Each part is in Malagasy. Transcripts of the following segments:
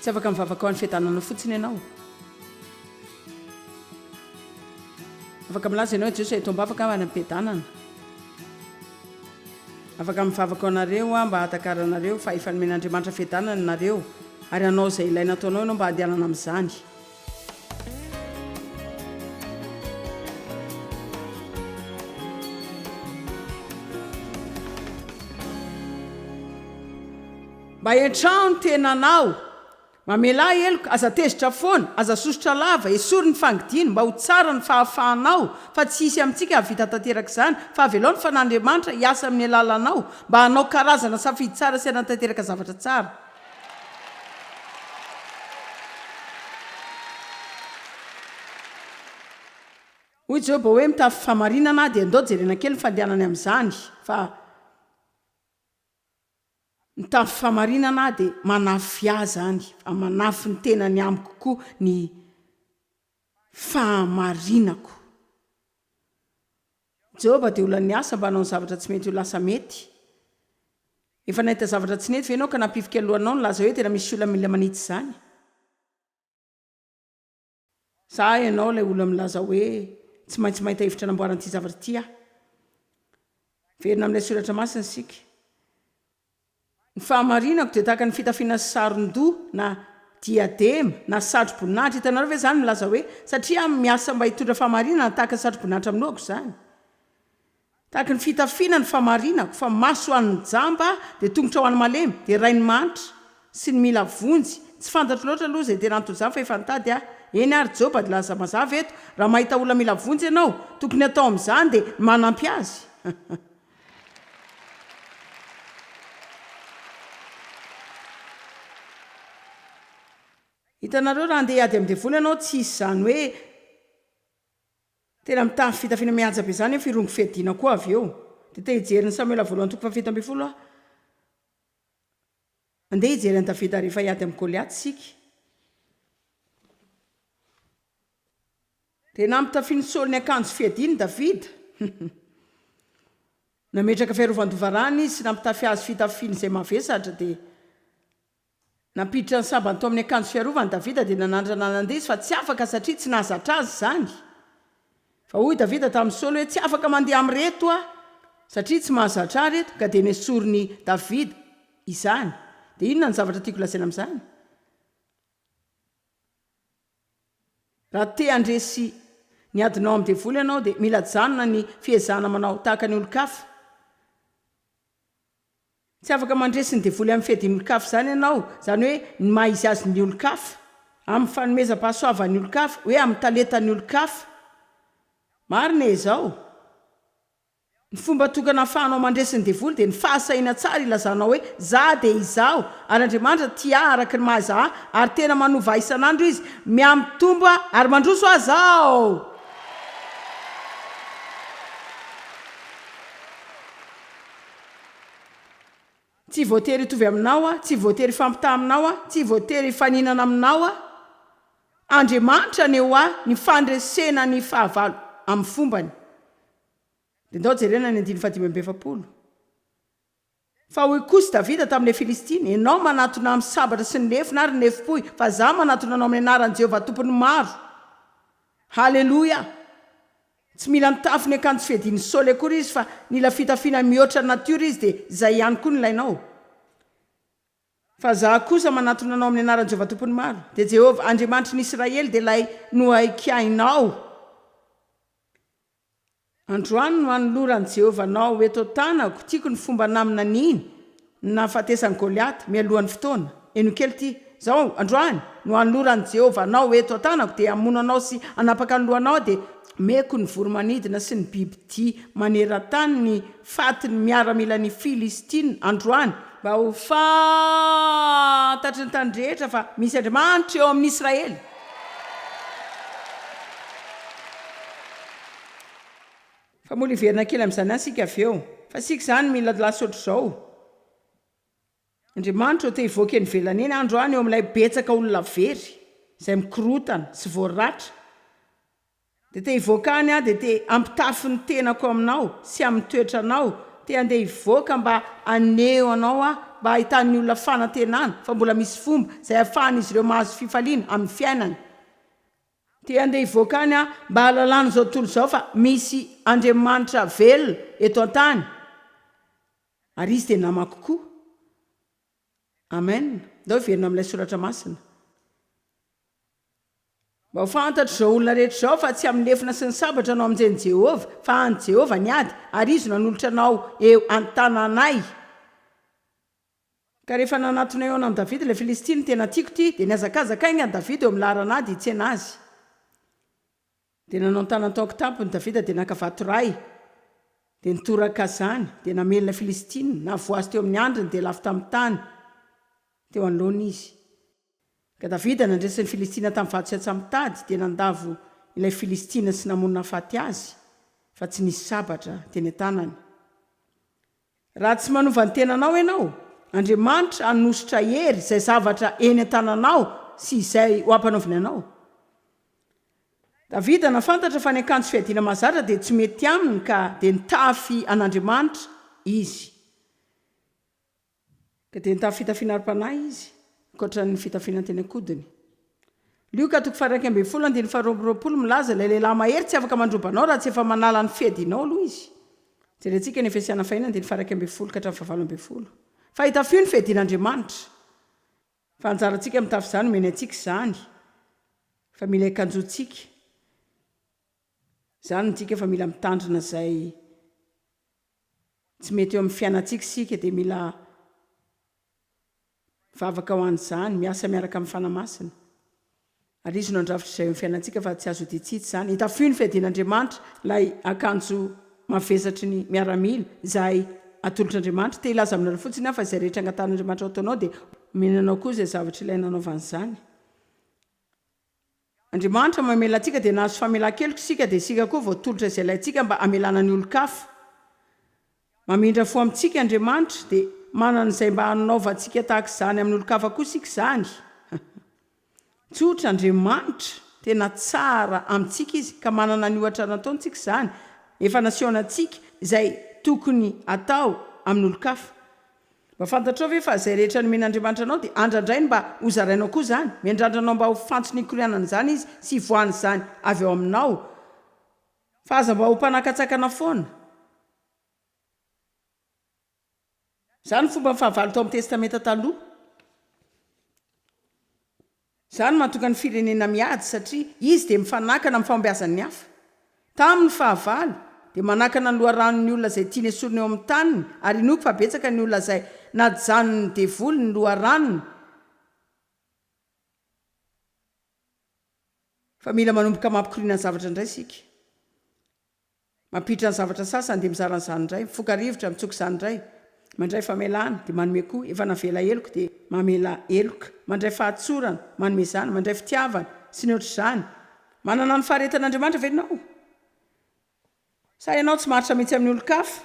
tsy afaka mivavaka ao any fiadanana fotsiny ianao. Afaka milaza ianao Jesosy eto-bavaka any am-piadanana. Afaka mivavaka anareo mba hatakaranareo fa efa nomen'Andriamanitra fiadanana nareo ary anao izay ilaina ataonao ianao mba handehanana amin'izany. Mba entrano tenanao mamela eloko aza tezitra foana aza sosotra lava esory ny fangidiny mba ho tsara ny fahafahanao fa tsy hisy amintsika havita tanteraka izany fa aveloany fa n'Andriamanitra hiasa amin'ny alalanao mba hanao karazana safidy tsara sy hanatanteraka zavatra tsara. Hoy Joba hoe mitafy famarinana dia andao jerena kely ny fandehanany amin'izany fa mitafy famarinana dia manafy ahy zany fa manafy ny tenany amiko koa ny fahamarinako. Joba dia olona ny asa mba hanao ny zavatra tsy mety ho lasa mety. Efa nahita zavatra tsy nety ve ianao ka nampifika alohanao nilaza hoe tena misy olona mila manitsy izany? Sa ianao ilay olona milaza hoe tsy maintsy mahita hevitra namboaran'ity zavatra ity aho? Verina amin'ilay soratra masina isika. Ny fahamarinako dia tahaka ny fitafiana saron-doha na diadema na satro-boninahitra. Hitanareo ve izany milaza hoe satria miasa mba hitondra fahamarinana tahaka ny satro-boninahitra amin'ny lohako izany. Tahaka ny fitafiana ny fahamarinako fa maso ho an'ny jamba dia tongotra ho an'ny malemy dia rainy manitra sy ny mila vonjy. Tsy fantatro loatra aloha izay tena antony izany fa efa nitady aho. Eny ary Joba dia laza mazava eto raha mahita olona mila vonjy ianao tokony atao amin'izany dia manampy azy. Hitanareo raha andeha ady amin'ny devoly ianao tsy hisy izany hoe tena mitafy fitafiana mihaja be izany firongo fiadiana koa avy eo. Dia te hijery ny Samuela voalohany toko 7 aho. Andeha hijery ny Davida rehefa hiady amin'ny Goliaty isika. Dia nampitafiany Saoly ny akanjo fiadiany Davida. Nametraka fiarovan-dovarany izy sy nampitafy azy fitafiany izay mavesatra dia nampiditra ny sabany tao amin'ny akanjo fiarovany Davida dia nanandrana nandeha izy fa tsy afaka satria tsy nahazatra azy izany. Fa hoy Davida tamin'ny Saoly hoe tsy afaka mandeha amin'reto aho satria tsy mahazatra ahy reto ka dia nesoriny Davida izany. Dia inona ny zavatra tiako lazaina amin'izany? Raha te handresy ny adinao amin'ny devoly ianao dia mila janona ny fiezahana manao tahaka ny olo-kafa. Tsy afaka mandresy ny devoly amin'ny fiadian'ny olo-kafa izany ianao, izany hoe ny maha-izy azy ny olo-kafa, amin'ny fanomezam-pahasoavan'ny olo-kafa, hoe amin'ny talentan'ny olo-kafa. Marina izao. Ny fomba tokana ahafahanao mandresy ny devoly dia ny fahasahiana tsara ilazanao hoe za dia izaho ary Andriamanitra tia araka ny mahaza ahy ary tena manova isan'andro izy miamitomba ary mandroso azy aho. Tsy voatery hitovy aminao aho, tsy voatery fampitaha aminao aho, tsy voatery faninana aminao aho. Andriamanitra ny eo aho ny fandresena ny fahavalo amin'ny fombany. Dia ndao jerena ny 5:7. Fa hoy kosa Davida tamin'ilay Filistiny, ianao manatona amin'ny sabatra sy ny lefina ary ny lefim-poy, fa za manatona anao amin'ny anaran'i Jehovah tompony maro. Halleluja. Tsy mila mitafy ny akanjo fiadian'ny Saoly akory izy fa mila fitafiana mihoatra ny natiora izy dia izay ihany koa no ilainao. Fa za kosa manatona anao amin'ny anaran'i Jehovah tompony maro. Dia Jehovah Andriamanitry ny Israely dia ilay nohaikainao. Androany no anoloran'i Jehovah anao eto an-tanako, tiako ny fomba namina niny nahafatesany Goliaty mialohan'ny fotoana. Eno kely ty, zao androany no anoloran'i Jehovah anao eto an-tanako dia hamono anao sy hanapaka ny lohanao dia meko ny voromanidina sy ny bibidia maneran-tany ny fatiny miaramila ny Filistina androany mba ho fantatry ny tany rehetra fa misy Andriamanitra eo amin'ny Israely. Fa mola hiverina kely amin'izany any sika avy eo. Fa sika izany mila lasa ohatr'izao. Andriamanitra te hivoaka ny velany eny androany eo amin'ilay betsaka olona very izay mikorotana sy voaratra. Dia te hivoaka any dia te ampitafy ny tenako aminao sy amin'ny toetranao te andeha ivoaka mba aneo anao mba ahitany olona fanantenana fa mbola misy fomba zay ahafahana izy ireo mahazo fifaliana amin'ny fiainany. Te andeha ivoaka any mba halalana zao tontolo zao fa misy Andriamanitra velona eto an-tany ary izy dia namako koa. Amen. Ndao verina amin'ilay soratra masina. Mba ho fantatro zao olona rehetra zao fa tsy amin'ny lefina sy ny sabatra anao amin'izay Jehova fa any Jehova ny ady ary izy nanolotra anao eo an-tananay. Ka rehefa nanatona eo amin'ny Davida ilay Filistiny tena tiako ty dia niazakazaka ainy Davida eo amin'ny laharan'ady hitsena azy. Dia nanao ny tanan-taonko tampony Davida dia naka vato ray dia nitoraka zany dia namelona Filistiny na voazy teo amin'ny andriny dia lafy tamin'ny tany teo anoloana izy. Ka Davida nandresy ny Filistina tamin'ny vato sy atsamitady dia nandavo ilay Filistina sy namonina faty azy fa tsy nisy sabatra teny an-tanany. Raha tsy manova ny tenanao ianao, Andriamanitra hanositra hery izay zavatra eny an-tananao sy izay ho ampanaoviny anao. Davida nafantatra fa ny akanjo fiadiana mahazatra dia tsy mety aminy ka dia nitafy an'Andriamanitra izy. Ka dia nitafy fitafiana ara-panahy izy ankoatra ny fitafiana teny ankodiny. Lioka 2:12 milaza ilay lehilahy mahery tsy afaka mandrobanao raha tsy efa manala ny fiadinao aloha izy. Jerentsika ny Efesiana 4:12. Fa hitafio ny fiadin'Andriamanitra. Fa anjarantsika mitafy izany meny antsika izany. Fa mila ikanjoantsika. Izany ntsika fa mila mitandrina izay tsy mety eo amin'ny fiainantsika sika dia mila vavaka ho an'izany, miasa miaraka amin'ny fanamasina. Ary izy no andrafitra izay eo amin'ny fiainantsika fa tsy azo ditsitsy izany. Hitafio ny fiadin'Andriamanitra ilay akanjo mavesatry ny miaramila izay atolotr'Andriamanitra. Te ilaza aminareo fotsiny fa izay rehetra angatan'Andriamanitra ataonao dia menanao koa izay zavatra ilay nanaovan'izany. Andriamanitra mamela antsika dia nahazo famelan-keloka isika dia isika koa voatolotra izay ilayntsika mba hamelana ny olon-kafa. Mamindra fo amintsika Andriamanitra dia manana izay mba hanaovantsika tahaka izany amin'ny olon-kafa koa isika izany. Tsotra Andriamanitra tena tsara amintsika izy ka manana ny ohatra nataontsika izany. Efa nasiona antsika izay tokony atao amin'ny olon-kafa. Mba fantatrao ve fa izay rehetra nomen'Andriamanitra anao dia andrandrainy mba hozarainao koa izany. Miandrandranao mba ho fantsony ikorianana izany izy sy voany izany avy eo aminao. Fa aza mba ho mpanakatsakana foana. Izany fomba fahavalo tao amin'ny testamenta taloha. Izany mahatonga ny firenena miady satria izy dia mifanakana amin'ny fambeazan'ny hafa. Tamin'ny fahavalo dia manakana ny loharanon'ny olona izay tiany esorina eo amin'ny taniny ary inoako fa betsaka ny olona izay najanony ny devoly ny loharanony. Fa mila manomboka mampikoriana ny zavatra indray isika. Mampiditra ny zavatra sasany dia mizara n'izany indray, mifoka rivotra mitsoka izany indray. Mandray famelana dia manome koa, efa navela eloka dia mamela eloka. Mandray fahatsorana, manome izany, mandray fitiavana sy ny ohatr'izany. Manana ny faharetan'Andriamanitra ve ianao? Sa ianao tsy maharitra mihitsy amin'ny olon-kafa?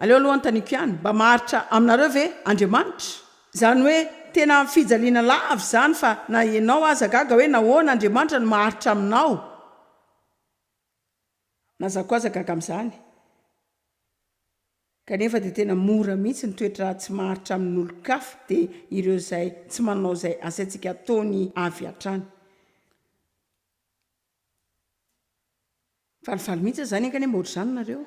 Aleo aloha antaniko ihany, mba maharitra aminareo ve Andriamanitra? Izany hoe tena fijaliana lava izany fa na ianao aza gaga hoe nahoana Andriamanitra no maharitra aminao. Nazako aza gaga amin'izany. Kanefa dia tena mora mihitsy ny toetra tsy maharitra amin'ny olon-kafa dia ireo izay tsy manao izay asaintsika ataony avy hatrany. Falifaly mihitsy izany ankany mba ohatr'izany nareo.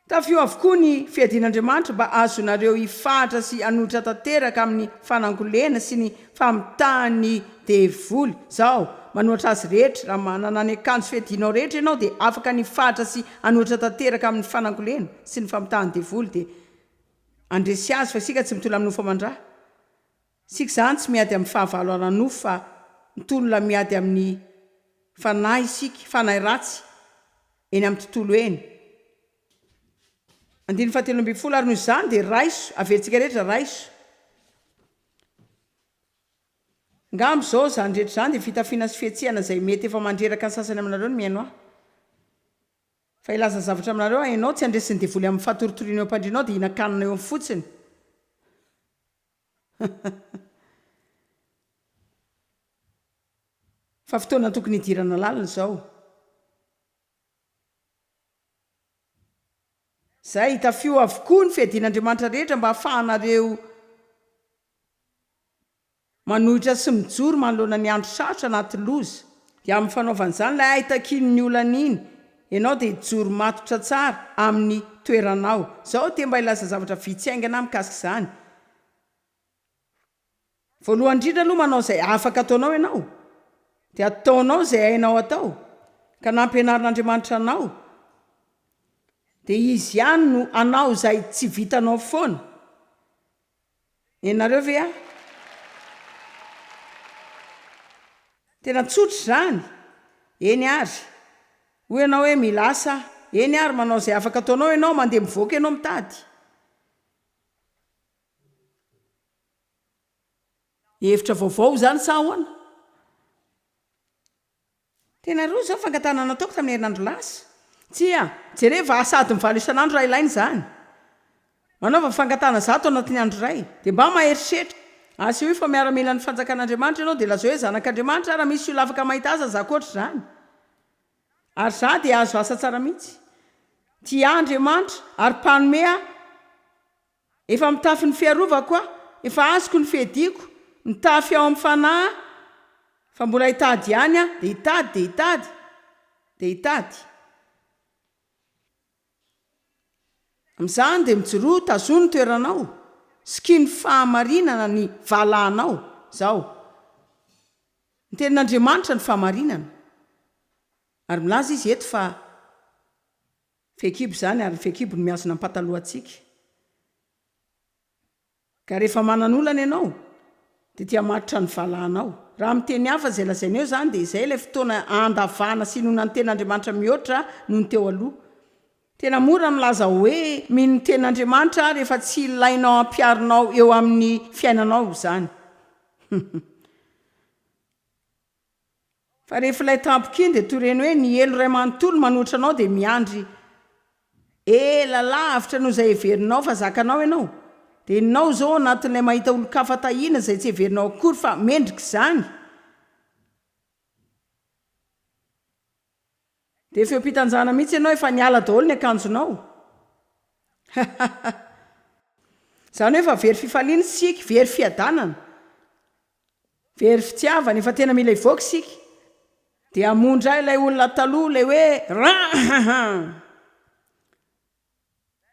Tafio avokoa ny fiadin'Andriamanitra mba azonareo hifahatra sy hanohitra tanteraka amin'ny fanangolena sy ny famitahany devoly. Izao manohitra azy rehetra raha manana ny akanjo fiadinao rehetra ianao dia afaka nifahatra sy hanohitra tanteraka amin'ny fanangolena sy ny famitahany devoly dia andresy azy fa isika tsy mitola amin'ny nofo aman-drà. Isika izany tsy miady amin'ny fahavalo ara-nofo fa mitolona miady amin'ny fanahy isika, fanahy ratsy eny amin'ny tontolo eny. 17 ary noho izany dia raiso, averintsika rehetra raiso. Ngambo izao izany rehetra izany dia fitafiana sy fietsihana izay mety efa mandreraka ny sasany aminareo no mihaino ahy. Fa ilaza zavatra aminareo ianao tsy handresy ny devoly amin'ny fahatorotoriana eo am-pandrianao dia hinan-kanina eo amin'ny fotsiny. fa fotoana tokony hidirana lalina zao. Zay hitafio avokoa ny fiadian'Andriamanitra rehetra mba hahafahanareo manohitra sy mijoro manoloana ny andro sarotra anaty loza. Dia amin'ny fanaovan'izany ilay ahitakiny ny olan'iny, ianao dia hijoro matotra tsara amin'ny toeranao. Zao te mba ilaza zavatra vitsy aingana mikasika izany. Voalohany indrindra aloha manao izay afaka ataonao ianao, dia ataonao izay hainao atao, ka nampianarin'Andriamanitra anao, dia izy ihany no anao izay tsy vitanao foana. Ianareo ve a? Tena tsotra izany. Eny ary. Hoy ianao hoe mila asa, eny ary manao izay afaka ataonao ianao, mandeha mivoaka ianao mitady. Hevitra vaovao izany sa ahoana? Tena roa izao fangatana nataoko tamin'ny herinandro lasa. Tsia, jereva asady mivalo isan'andro raha ilaina izany. Manaova fangatana zato anatin'ny andro iray, dia mba maheritreritra. Asy hoe fa miaramila ny fanjakan'Andriamanitra ianao dia lazao hoe zanak'Andriamanitra raha misy olona afaka mahita aza za koatra izany. Ary za dia azo asa tsara mihitsy. Tia Andriamanitra ary mpanome efa mitafy ny fiarovako aho, efa azoko ny fiadiako, mitafy ao amin'ny fanahy, fa mbola hitady ihany aho, dia hitady, dia hitady, dia hitady. Amin'izany dia mijoro tazony ny toeranao, sy ny fahamarinana ny valahanao. Zao. Ny tenin'Andriamanitra ny fahamarinana. Ary milaza izy eto fa fehikibo izany, ary fehikibo no miazona amin'ny patalohantsika. Ka rehefa manan'olana ianao, dia tia matotra ny valahanao. Raha miteny hafa izay lazaina eo izany dia izay ilay fotoana andavana sy inona ny tenin'Andriamanitra mihoatra noho ny teo aloha. Tena mora milaza hoe mino ny tenin'Andriamanitra rehefa tsy ilainao ampiarinao eo amin'ny fiainanao izany. Fa rehefa ilay tampoka iny dia toreny hoe ny elo iray manontolo manohitra anao dia miandry ela lavitra noho izay heverinao fa zakanao ianao. Dia ianao zao anatin'ilay mahita olon-kafa tahina izay tsy heverinao akory fa mendrika izany. Dia efa ampitanjana mihitsy ianao efa niala daholo ny akanjonao. Izany hoe efa very fifaliana isika, very fiadanana, very fitiavana, efa tena mila hivoaka isika. Dia hamondra ilay olona taloha ilay hoe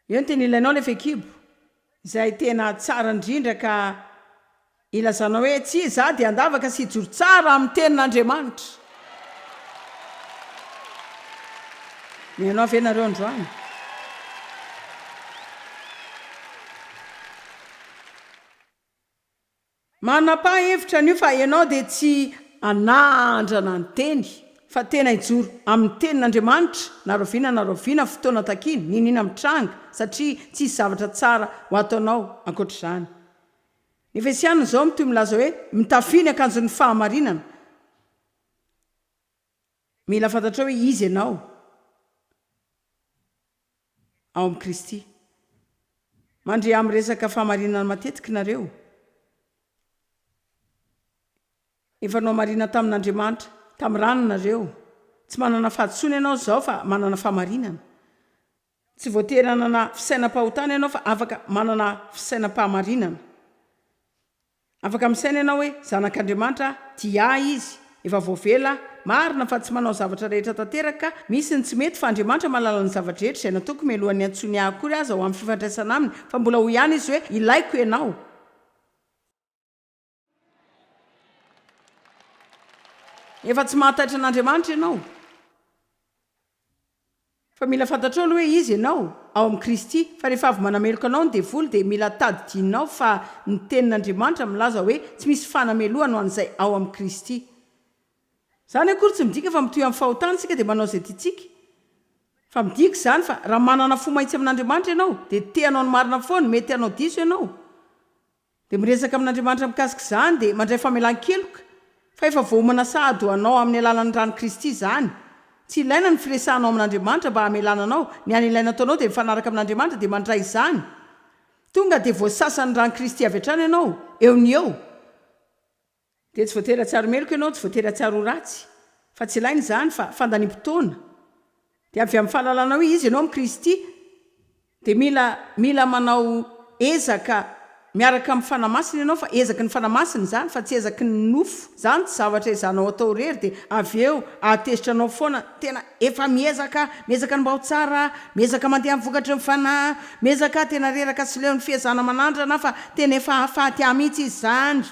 eo ny tena ilainao ilay fehikibo, izay tena tsara indrindra ka ilazanao hoe tsy za dia andavaka sy hijoro tsara amin'ny tenin'Andriamanitra. Ianao ve nareo androany? Manapa-hevitra an'io fa ianao dia tsy anandrana ny teny, fa tena hijoro amin'ny tenin'Andriamanitra, naroviana fotoana takiny, ninina mitranga, satria tsisy zavatra tsara ho ataonao ankoatr'izany. Ny Efesianina izao mitoy milaza hoe mitafy ny akanjon'ny fahamarinana. Mila fantatra hoe izy ianao ao amin'ny Kristy. Mandre amin'ny resaka fahamarinana matetika nareo. Efa nao marina tamin'Andriamanitra, tamin'ny rano nareo. Tsy manana fahatsoana ianao zao fa manana fahamarinana. Tsy voatery hanana fisainam-pahotana ianao fa afaka manana fisainam-pahamarinana. Afaka misaina ianao hoe zanak'Andriamanitra, dia izy, efa voavela, marina fa tsy manao zavatra rehetra tanteraka, misy ny tsy mety fa Andriamanitra mahalala ny zavatra rehetra izay nataoko mialohan'ny antsony akory aza ho amin'ny fifandraisana aminy, fa mbola ho ihany izy hoe ilaiko ianao. Efa tsy mahataitra an'Andriamanitra ianao. Fa mila fantatrao aloha hoe izy ianao ao amin'ny Kristy, fa rehefa avy manameloka anao ny devoly dia mila tadidinao fa ny tenin'Andriamanitra milaza hoe tsy misy fanameloana ho an'izay ao amin'ny Kristy. Zany akory tsy midika fa mitoy amin'ny fahotana sika dia manao izay tiantsika. Fa midika izany fa raha manana fo mahitsy amin'Andriamanitra ianao dia teanao ny marina foana, mety anao diso ianao. Dia miresaka amin'Andriamanitra mikasika izany dia mandray famelan-keloka. Fa efa voamana sahady ho anao amin'ny alalan'ny rano Kristy izany. Tsy ilaina ny firesahanao amin'Andriamanitra mba hamelana anao. Ny any ilaina ataonao dia mifanaraka amin'Andriamanitra dia mandray izany. tonga dia voasasany rany Kristy avy hatrany ianao eo ny eo dia tsy voatery hatsiaro meloko ianao, tsy voatery hatsiaro ratsy, fa tsy ilainy izany fa fandanim-potoana. Dia avy amin'ny fahalalana hoe izy ianao amin'ny Kristy dia mila manao ezaka miaraka amin'ny fanamasina ianao, fa ezaka ny fanamasina izany fa tsy ezaka ny nofo. Izany tsy zavatra izanao atao rery dia avy eo atezitra anao foana tena efa miezaka ny mbao tsara, miezaka mandeha amin'ny vokatry ny fanahy, miezaka tena reraka sy leo ny fiezana manandrana fa tena efa hahafaty mihitsy izy izany.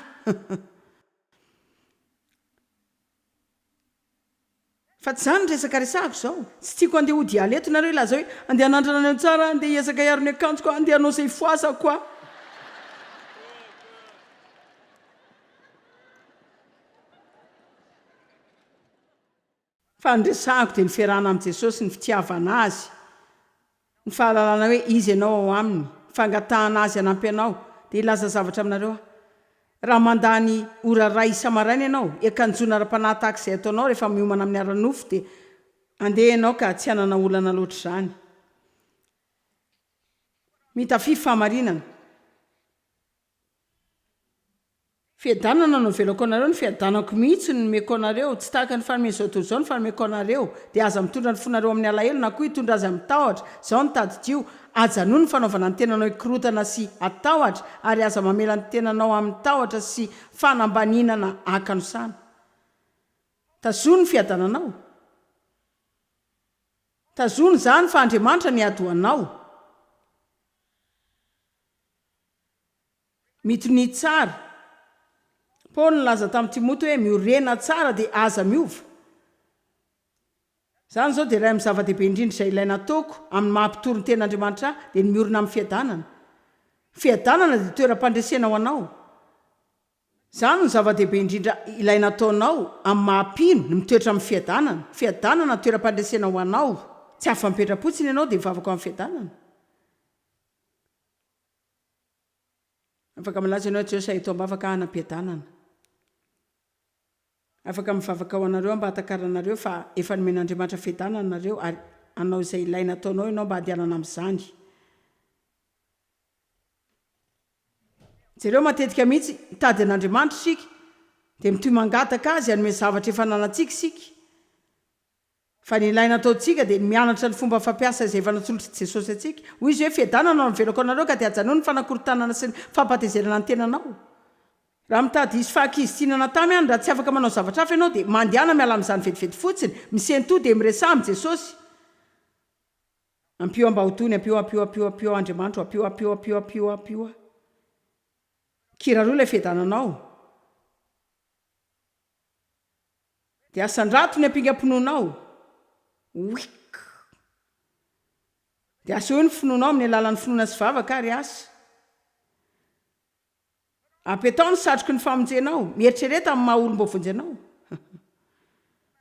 Fa tsy izany resaka resahako izao. Tsy tiako andeha hody aleto nareo ilaza hoe andeha hanandrana any tsara, andeha hiezaka hiaro ny akanjoko, andeha hanao izay foasako koa. Fa ny resahako dia ny fiarahana amin'i Jesosy, ny fitiavana azy, ny fahalalana hoe izy ianao ao aminy, fangatahana azy hanampy anao. Dia ilaza zavatra aminareo raha mandany ora ray isa-maraina ianao, ekanjona ara-panahy tahaka izay ataonao rehefa miomana amin'ny ara-nofo, dia andeha ianao ka tsy hanana olana loatra izany. Mitafy fahamarinana. Fiadanana no velako anareo, ny fiadanako mihitsy no nomeko anareo, tsy tahaka ny fanome izao toy izao ny fanomeko anareo, dia aza mitondra ny fonareo amin'ny alahelo na koa hitondra azy amin'ny tahotra. Izao ny tadidio, ajanoa ny fanaovana ny tenanao hikorotana sy atahotra, ary aza mamela ny tenanao amin'ny tahotra sy fanambaninana akanosana. Tazoa ny fiadananao. Tazony izany fa Andriamanitra ny adohanao. Mitony tsara. Paoly nilaza tamin'ny Timoty hoe miorena tsara dia aza miova. Izany izao dia iray amin'ny zava-dehibe indrindra izay ilaina ataoko amin'ny mahampitory ny ten'Andriamanitra dia ny miorina amin'ny fiadanana. Fiadanana dia toeram-pandresena ho anao. Izany no zava-dehibe indrindra ilaina ataonao amin'ny mahampino ny mitoetra amin'ny fiadanana. Fiadanana toeram-pandresena ho anao. Tsy afa-mipetra-potsiny ianao dia mivavaka amin'ny fiadanana. Afaka milaza ianao Jeosy ahito ambavaka hanam-piadanana. Afaka mivavaka ho anareo mba hatakarana fa efa nomen'Andriamanitra fiadanana nareo ary anao izay ilaina ataonao ianao mba handehanana amin'izany. Jereo matetika mihitsy mitady an'Andriamanitra isika dia mitoy mangataka azy hanome zavatra efa nanantsika isika. Fa ny ilaina ataontsika dia mianatra ny fomba fampiasa izay efa natsolotra Jesosy antsika. Hoy izy hoe fiadanana no velako anareo ka dia ajanoa ny fanakorontanana sy ny fampatezerana ny tenanao. Raha mitady hisy fahakizitinana tamy any, raha tsy afaka manao zavatra hafa ianao dia mandehana miala amin'izany vetivety fotsiny, misento dia miresaha amin'ny Jesosy. Ampio ambahotony, ampio Andriamanitra, ampio. Kiraroa ilay fiadananao. Dia asan-drato ny ampingam-pinoanao. Wik. Dia aseho ny finoanao amin'ny alalan'ny finoana sy vavaka ary asa. Apetao ny satroky ny famonjenao, mieritreretra amin'ny maha olom-bo vonjenao.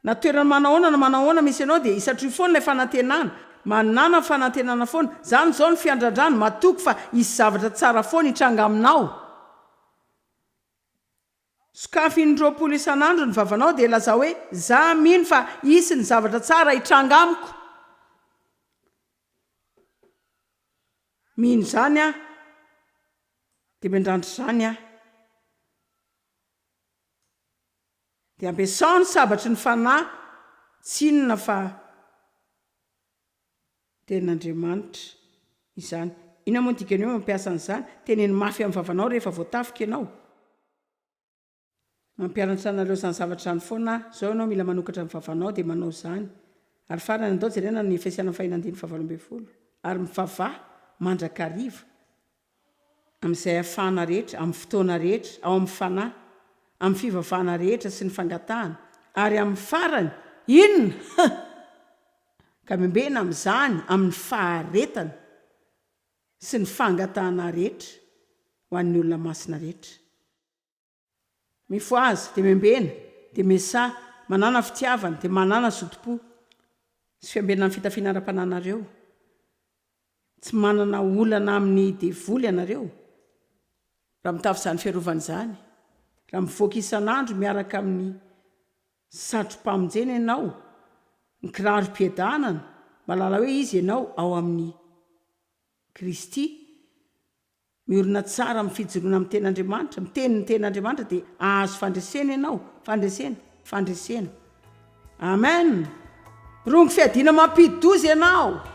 Na toerana manahoana misy ianao dia isatroy foana ilay fanantenana, manana fanantenana foana. Izany izao ny fiandrandrano matoky fa hisy zavatra tsara foana hitranga aminao. Sokafy in-roapolo isan'andro ny vavanao dia laza hoe za mino fa hisy ny zavatra tsara hitranga amiko. Mino izany dia miandrandro izany dia ampiasao ny sabatry ny fanahy, tsy inona fa ten'Andriamanitra izany. Ina moa ny dikany hoe mampiasa an'izany? Teneny mafy amin'ny vavanao rehefa voatafika ianao. Mampianatra anareo izany zavatra izany foana. Izao ianao mila manokatra amin'ny vavanao dia manao izany. Ary farany andao jerena ny Efesiana 5:20. Ary mivavaha mandrakariva amin'izay ahafahana rehetra, amin'ny fotoana rehetra, ao amin'ny fanahy, amin'ny fivavahana rehetra sy ny fangatahana. Ary amin'ny farany, inona? Ka miembena amin'izany, amin'ny faharetana sy ny fangatahana rehetra ho an'ny olona masina rehetra. Mifoazy dia miembena, dia miasa, manana fitiavana, dia manana sotom-po. Sy fiambenana amin'ny fitafiana ara-pananareo. Tsy manana olana amin'ny devoly ianareo. Raha mitafy izany fiarovana izany, raha mivoaka isan'andro miaraka amin'ny satro-pamonjena ianao, ny kiraro-piadanana, malala hoe izy ianao ao amin'ny Kristy, miorina tsara amin'ny fijoroana amin'ny ten'andriamanitra miteny ny ten'andriamanitra dia ahazo fandresena ianao fandresena amen rongo fiadiana mampidi-doza ianao